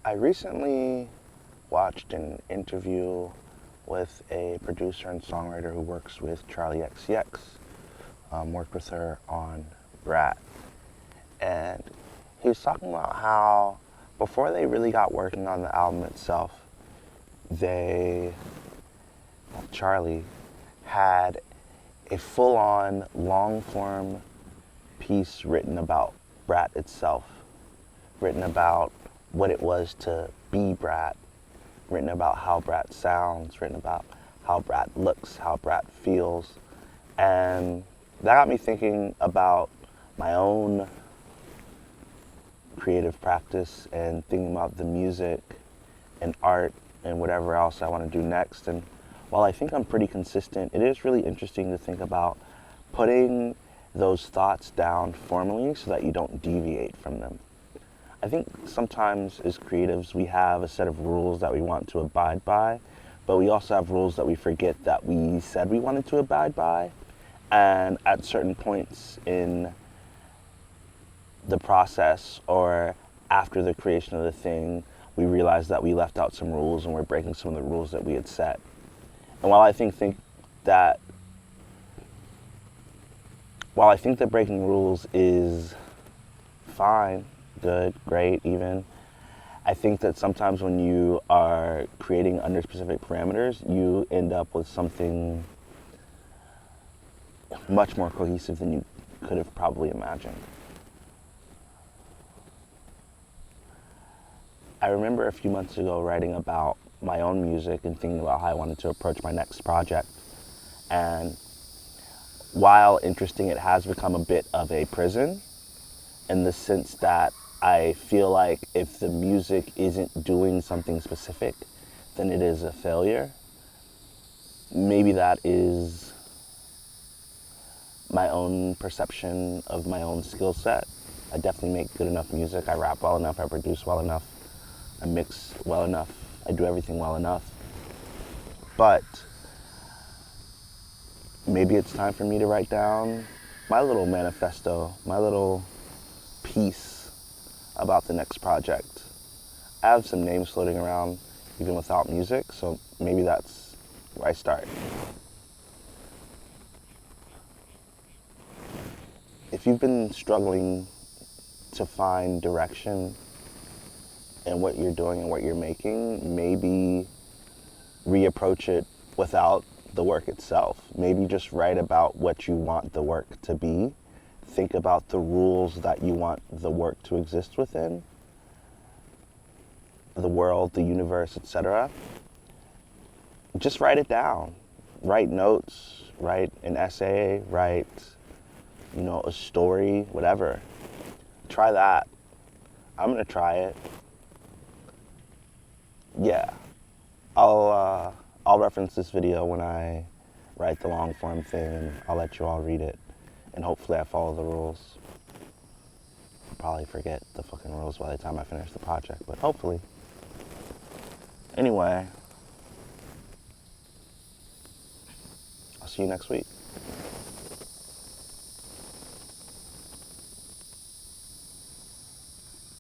I recently watched an interview with a producer and songwriter who works with CharliXCX. Worked with her on Brat. And he was talking about how before they really got working on the album itself, Charlie, had a full-on long-form piece written about Brat itself, written about what it was to be Brat, written about how Brat sounds, written about how Brat looks, how Brat feels. And that got me thinking about my own creative practice and thinking about the music and art and whatever else I want to do next. And while I think I'm pretty consistent, it is really interesting to think about putting those thoughts down formally so that you don't deviate from them. I think sometimes as creatives we have a set of rules that we want to abide by, but we also have rules that we forget that we said we wanted to abide by. And at certain points in the process or after the creation of the thing, we realize that we left out some rules and we're breaking some of the rules that we had set. And while I think that breaking rules is fine, good, great even, I think that sometimes when you are creating under specific parameters, you end up with something much more cohesive than you could have probably imagined. I remember a few months ago writing about my own music and thinking about how I wanted to approach my next project. And while interesting, it has become a bit of a prison in the sense that I feel like if the music isn't doing something specific, then it is a failure. Maybe that is my own perception of my own skill set. I definitely make good enough music. I rap well enough, I produce well enough, I mix well enough, I do everything well enough. But maybe it's time for me to write down my little manifesto, my little piece about the next project. I have some names floating around even without music, so maybe that's where I start. If you've been struggling to find direction in what you're doing and what you're making, maybe reapproach it without the work itself. Maybe just write about what you want the work to be. Think about the rules that you want the work to exist within, the world, the universe, etc. Just write it down. Write notes, write an essay, write, a story, whatever. Try that. I'm gonna try it. Yeah. I'll reference this video when I write the long form thing. I'll let you all read it. And hopefully I follow the rules. I'll probably forget the fucking rules by the time I finish the project, but hopefully. Anyway, I'll see you next week.